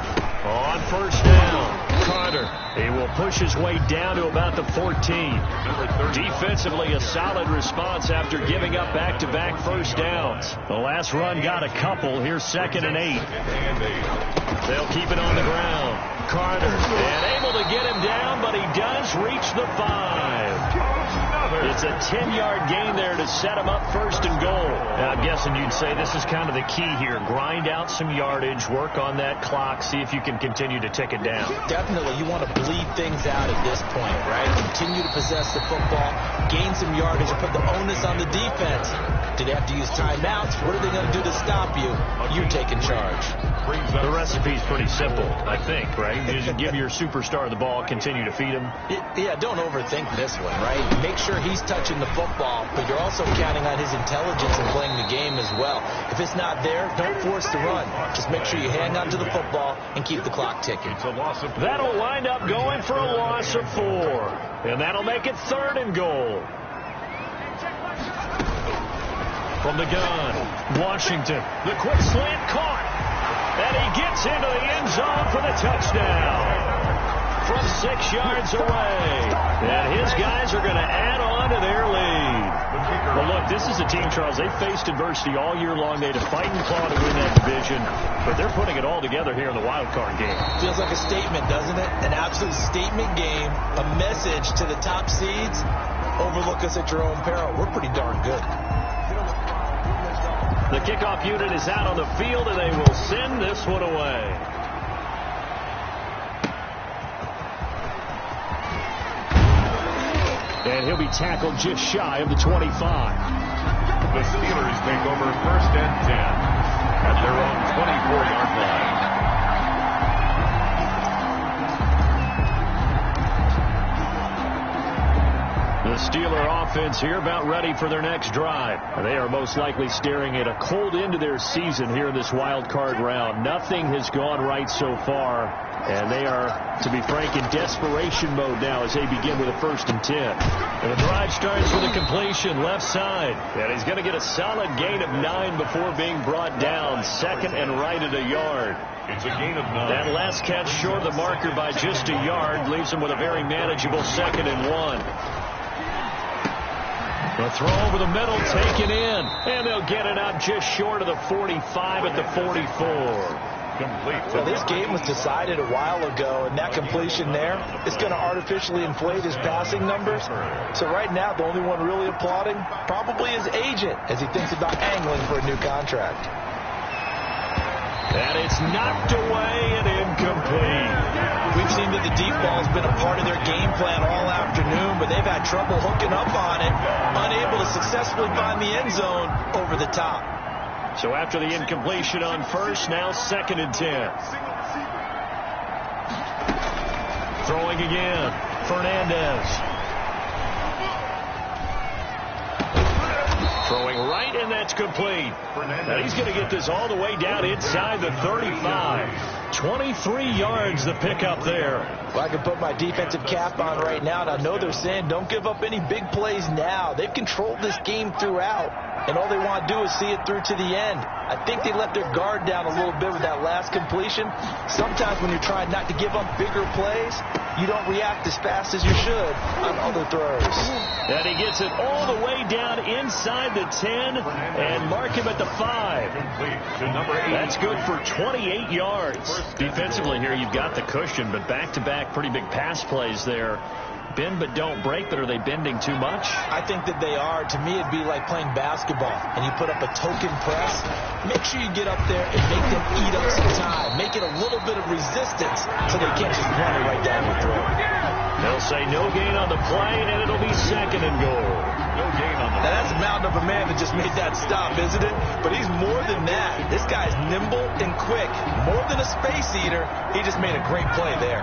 On first down, Carter. He will push his way down to about the 14. Defensively, a solid response after giving up back-to-back first downs. The last run got a couple. Here's 2nd and 8. They'll keep it on the ground. Carter, and able to get him down, but he does reach the 5. It's a 10-yard gain there to set him up 1st and goal. Now, I'm guessing you'd say this is kind of the key here. Grind out some yardage, work on that clock, see if you can continue to tick it down. Definitely. You want to bleed things out at this point, right? Continue to possess the football, gain some yardage, and put the onus on the defense. Do they have to use timeouts? What are they going to do to stop you? You're taking charge. The recipe's pretty simple, I think, right? You just give your superstar the ball, continue to feed him. Yeah, don't overthink this one, right? Make sure he's touching the football, but you're also counting on his intelligence in playing the game as well. If it's not there, don't force the run. Just make sure you hang on to the football and keep the clock ticking. That'll wind up going for a loss of 4. And that'll make it 3rd and goal. From the gun, Washington. The quick slant caught. And he gets into the end zone for the touchdown. From 6 yards away. And his guys are going to add on to their lead. Well, look, this is a team, Charles, they faced adversity all year long. They had to fight and claw to win that division. But they're putting it all together here in the wild card game. Feels like a statement, doesn't it? An absolute statement game. A message to the top seeds. Overlook us at your own peril. We're pretty darn good. The kickoff unit is out on the field, and they will send this one away. And he'll be tackled just shy of the 25. The Steelers take over 1st and 10 at their own 24-yard line. The Steeler offense here about ready for their next drive. They are most likely staring at a cold end to their season here in this wild card round. Nothing has gone right so far, and they are, to be frank, in desperation mode now as they begin with a 1st and 10. And the drive starts with a completion left side. And he's going to get a solid gain of 9 before being brought down. 2nd and right at a yard. It's a gain of 9. That last catch short of the marker by just a yard leaves him with a very manageable 2nd and 1. The throw over the middle taken in, and they'll get it out just short of the 45 at the 44. Complete. Well, this game was decided a while ago, and that completion there is going to artificially inflate his passing numbers. So right now, the only one really applauding probably his agent as he thinks about angling for a new contract. And it's knocked away and incomplete. We've seen that the deep ball has been a part of their game plan all afternoon, but they've had trouble hooking up on it, unable to successfully find the end zone over the top. So after the incompletion on 1st, now 2nd and 10. Throwing again, Fernandez. Throwing right, and that's complete. And he's going to get this all the way down inside the 35. 23 yards the pickup there. Well, I can put my defensive cap on right now, and I know they're saying don't give up any big plays now. They've controlled this game throughout, and all they want to do is see it through to the end. I think they let their guard down a little bit with that last completion. Sometimes when you're trying not to give up bigger plays, you don't react as fast as you should on other throws. And he gets it all the way down inside the 10 and mark him at the 5. That's good for 28 yards. Defensively here, you've got the cushion, but back-to-back pretty big pass plays there. Bend but don't break, but are they bending too much? I think that they are. To me, it'd be like playing basketball, and you put up a token press. Make sure you get up there and make them eat up some time. Make it a little bit of resistance so they can't just run it right down your throat. They'll say no gain on the play, and it'll be 2nd and goal. No gain on the play. Now, that's a mountain of a man that just made that stop, isn't it? But he's more than that. This guy's nimble and quick. More than a space eater, he just made a great play there.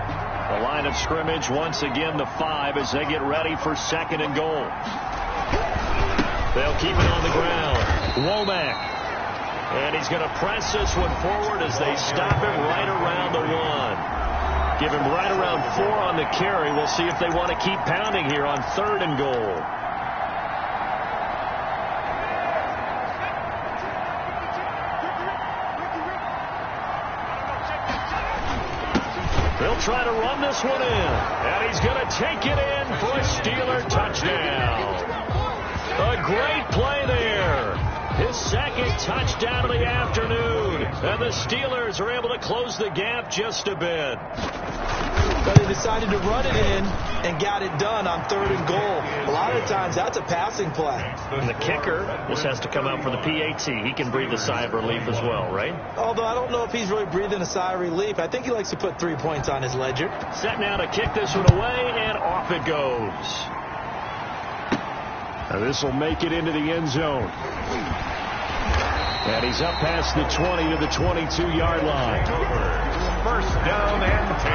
The line of scrimmage, once again, the 5 as they get ready for 2nd and goal. They'll keep it on the ground. Womack. And he's going to press this one forward as they stop him right around the 1. Give him right around 4 on the carry. We'll see if they want to keep pounding here on 3rd and goal. They'll try to run this one in. And he's going to take it in for a Steeler touchdown. A great play there. His 2nd touchdown of the afternoon. And the Steelers are able to close the gap just a bit. But they decided to run it in and got it done on 3rd and goal. A lot of times that's a passing play. And the kicker, this has to come out for the PAT. He can breathe a sigh of relief as well, right? Although I don't know if he's really breathing a sigh of relief. I think he likes to put 3 points on his ledger. Set now to kick this one away, and off it goes. Now this will make it into the end zone. And he's up past the 20 to the 22-yard line. 1st down and 10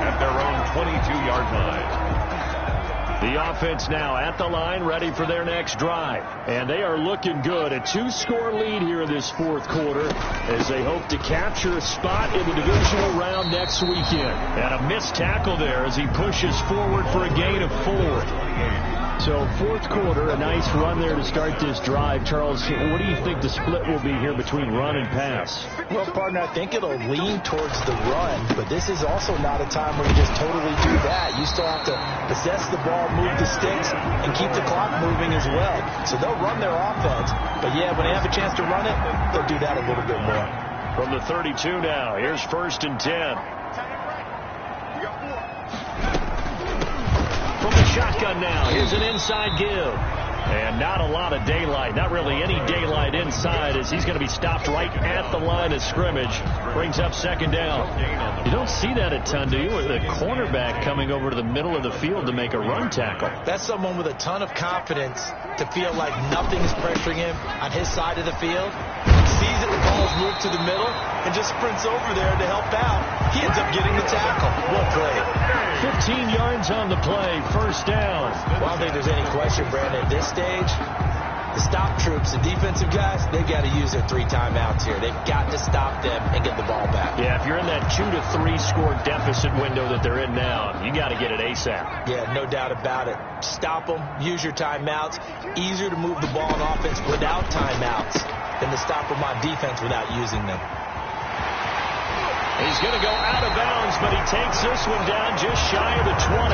at their own 22-yard line. The offense now at the line, ready for their next drive. And they are looking good. A 2-score lead here in this 4th quarter as they hope to capture a spot in the divisional round next weekend. And a missed tackle there as he pushes forward for a gain of 4. So fourth quarter, a nice run there to start this drive. Charles, what do you think the split will be here between run and pass? Well, partner, I think it'll lean towards the run, but this is also not a time where you just totally do that. You still have to possess the ball, move the sticks, and keep the clock moving as well. So they'll run their offense, but yeah, when they have a chance to run it, they'll do that a little bit more. From the 32 now, here's 1st and 10. From the shotgun now, here's an inside give. And not a lot of daylight, not really any daylight inside, as he's going to be stopped right at the line of scrimmage. Brings up 2nd down. You don't see that a ton, do you? With a cornerback coming over to the middle of the field to make a run tackle. That's someone with a ton of confidence to feel like nothing's pressuring him on his side of the field. Sees that the ball's moved to the middle and just sprints over there to help out. He ends up getting the tackle. Well played. 15 yards on the play, 1st down. Well, I don't think there's any question, Brandon. At this stage, the stop troops, the defensive guys, they've got to use their 3 timeouts here. They've got to stop them and get the ball back. Yeah, if you're in that 2 to 3 score deficit window that they're in now, you got to get it ASAP. Yeah, no doubt about it. Stop them, use your timeouts. Easier to move the ball on offense without timeouts than to stop them on defense without using them. He's going to go out of bounds, but he takes this one down just shy of the 20.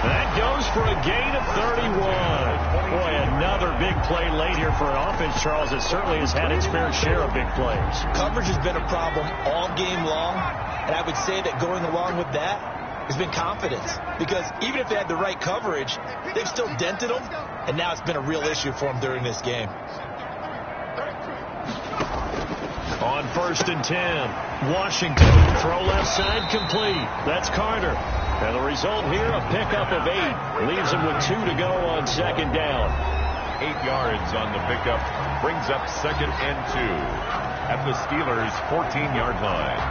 That goes for a gain of 31. Boy, another big play late here for an offense, Charles, that certainly has had its fair share of big plays. Coverage has been a problem all game long, and I would say that going along with that has been confidence. Because even if they had the right coverage, they've still dented them, and now it's been a real issue for them during this game. On 1st and 10, Washington, throw left side complete. That's Carter. And the result here, a pickup of 8. Leaves him with 2 to go on 2nd down. 8 yards on the pickup. Brings up 2nd and 2 at the Steelers' 14-yard line.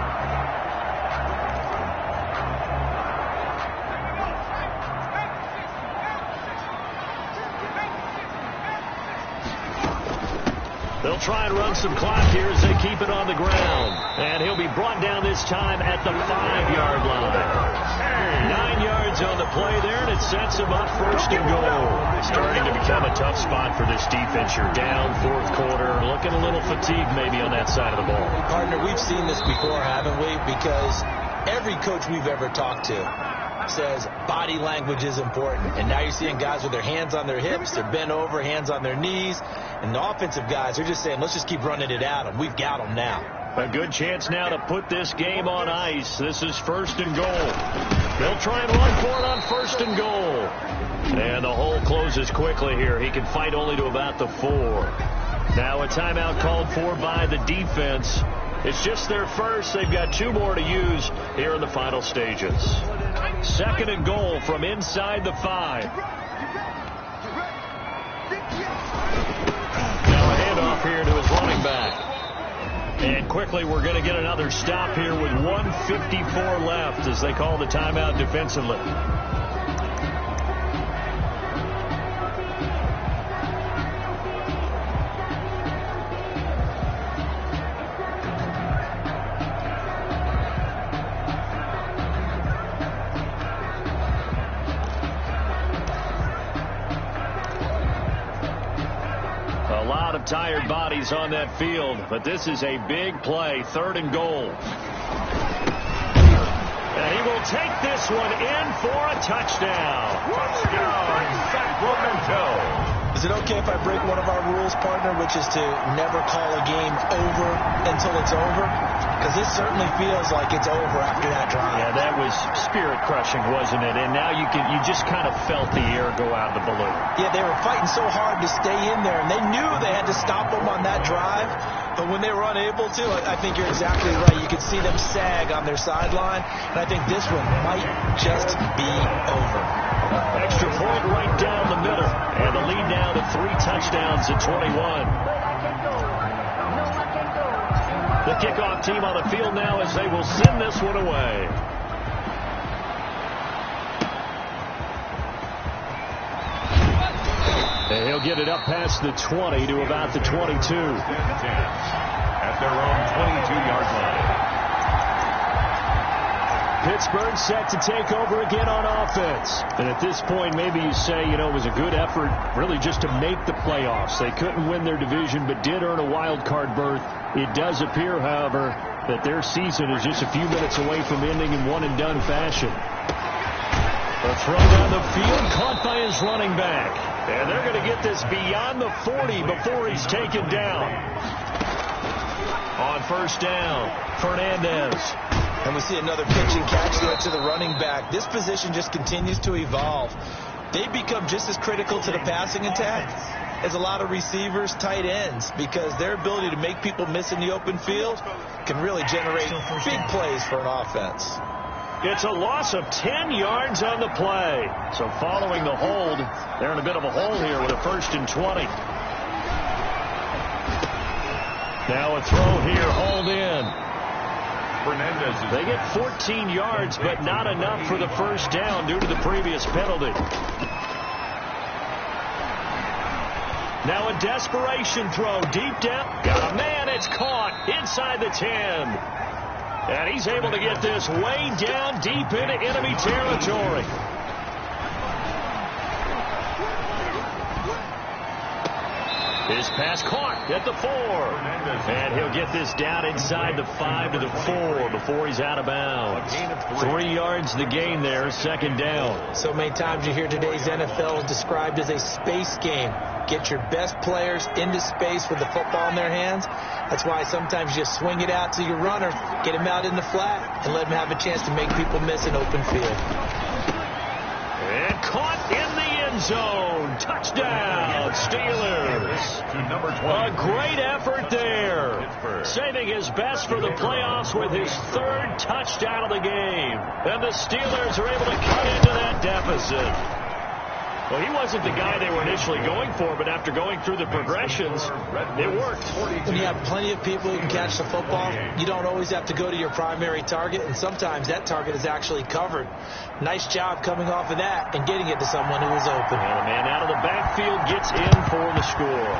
They'll try and run some clock here as they keep it on the ground. And he'll be brought down this time at the 5-yard line. 9 yards on the play there, and it sets him up 1st and goal. Starting to become a tough spot for this defense. You're down 4th quarter, looking a little fatigued maybe on that side of the ball. Partner, we've seen this before, haven't we? Because every coach we've ever talked to says body language is important. And now you're seeing guys with their hands on their hips, they're bent over, hands on their knees. And the offensive guys are just saying, let's just keep running it at them. We've got them now. A good chance now to put this game on ice. This is 1st and goal. They'll try and run for it on 1st and goal. And the hole closes quickly here. He can fight only to about the 4. Now a timeout called for by the defense. It's just their first. They've got 2 more to use here in the final stages. 2nd and goal from inside the 5. Now a handoff here to his running back. And quickly we're going to get another stop here with 1:54 left as they call the timeout defensively. Tired bodies on that field, but this is a big play. 3rd and goal. And he will take this one in for a touchdown. Touchdown, Sacramento. Is it okay if I break one of our rules, partner, which is to never call a game over until it's over? Because this certainly feels like it's over after that drive. Yeah, that was spirit-crushing, wasn't it? And now you just kind of felt the air go out of the balloon. Yeah, they were fighting so hard to stay in there, and they knew they had to stop them on that drive. But when they were unable to, I think you're exactly right. You could see them sag on their sideline, and I think this one might just be over. Extra point right down the middle, and the lead now to 3 touchdowns at 21. The kickoff team on the field now as they will send this one away. And he'll get it up past the 20 to about the 22. At their own 22-yard line. Pittsburgh set to take over again on offense. And at this point, maybe you say, it was a good effort really just to make the playoffs. They couldn't win their division but did earn a wild card berth. It does appear, however, that their season is just a few minutes away from ending in one-and-done fashion. A throw down the field caught by his running back. And they're going to get this beyond the 40 before he's taken down. On first down, Fernandez. And we see another pitch and catch there to the running back. This position just continues to evolve. They become just as critical to the passing attack as a lot of receivers, tight ends, because their ability to make people miss in the open field can really generate big plays for an offense. It's a loss of 10 yards on the play. So following the hold, they're in a bit of a hole here with a 1st and 20. Now a throw here, hauled in. Fernandez. They get 14 yards, but not enough for the first down due to the previous penalty. Now a desperation throw deep down. Got a man, it's caught inside the 10. And he's able to get this way down deep into enemy territory. His pass caught at the 4. And he'll get this down inside the 5 to the 4 before he's out of bounds. 3 yards the gain there, 2nd down. So many times you hear today's NFL is described as a space game. Get your best players into space with the football in their hands. That's why sometimes you swing it out to your runner, get him out in the flat, and let him have a chance to make people miss an open field. And caught in the end zone. Touchdown, Steelers. To number 20. A great effort there. Saving his best for the playoffs with his 3rd touchdown of the game. And the Steelers are able to cut into that deficit. Well, he wasn't the guy they were initially going for, but after going through the progressions, it worked. When you have plenty of people who can catch the football, you don't always have to go to your primary target, and sometimes that target is actually covered. Nice job coming off of that and getting it to someone who is open. And the man out of the backfield gets in for the score.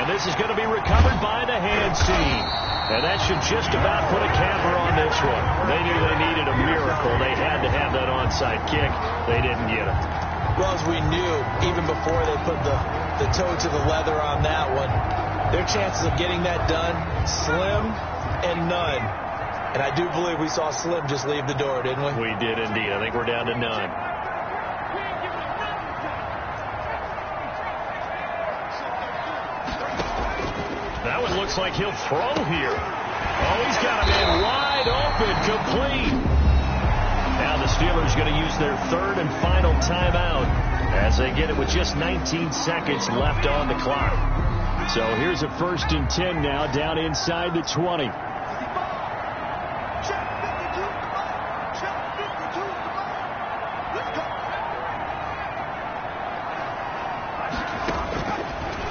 And this is going to be recovered by the hands team. And that should just about put a capper on this one. They knew they needed a miracle. They had to have that onside kick. They didn't get it. Well, as we knew, even before they put the toe to the leather on that one, their chances of getting that done, slim and none. And I do believe we saw Slim just leave the door, didn't we? We did indeed. I think we're down to none. That one looks like he'll throw here. Oh, he's got a man wide open, complete. Now the Steelers going to use their 3rd and final timeout as they get it with just 19 seconds left on the clock. So here's a 1st and 10 now down inside the 20.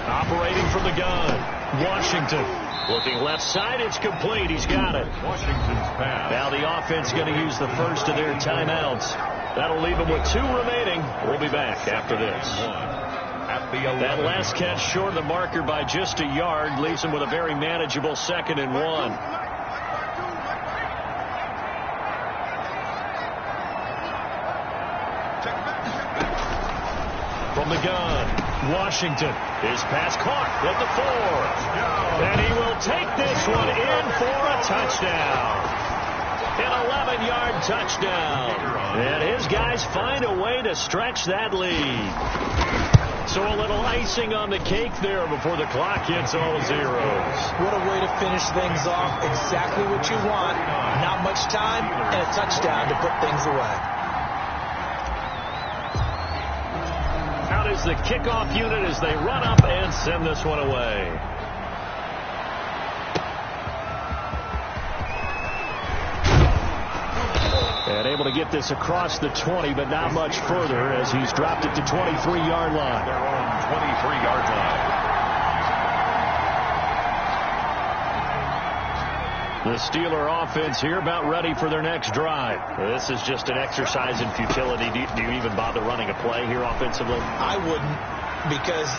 Operating from the gun, Washington. Looking left side, it's complete. He's got it. Washington's pass. Now the offense going to use the 1st of their timeouts. That'll leave them with 2 remaining. We'll be back after this. That last catch short of the marker by just a yard leaves them with a very manageable 2nd and 1. From the gun, Washington. His pass caught at the 4. And he will take this one in for a touchdown. An 11-yard touchdown. And his guys find a way to stretch that lead. So a little icing on the cake there before the clock hits all zeros. What a way to finish things off. Exactly what you want. Not much time and a touchdown to put things away. Out is the kickoff unit as they run up and send this one away. And able to get this across the 20, but not much further as he's dropped it to 23-yard line. Their own 23-yard line. The Steeler offense here about ready for their next drive. This is just an exercise in futility. Do you even bother running a play here offensively? I wouldn't, because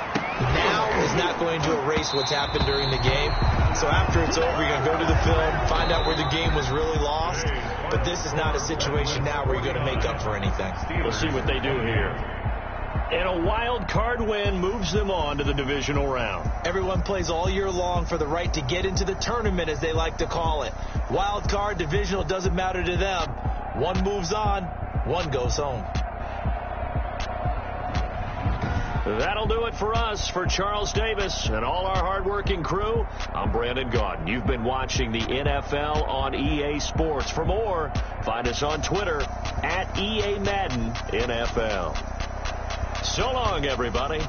now is not going to erase what's happened during the game. So after it's over, you're going to go to the film, find out where the game was really lost. But this is not a situation now where you're going to make up for anything. We'll see what they do here. And a wild card win moves them on to the divisional round. Everyone plays all year long for the right to get into the tournament, as they like to call it. Wild card, divisional, doesn't matter to them. One moves on, one goes home. That'll do it for us. For Charles Davis and all our hardworking crew, I'm Brandon Gaudin. You've been watching the NFL on EA Sports. For more, find us on Twitter @EA Madden NFL. So long, everybody.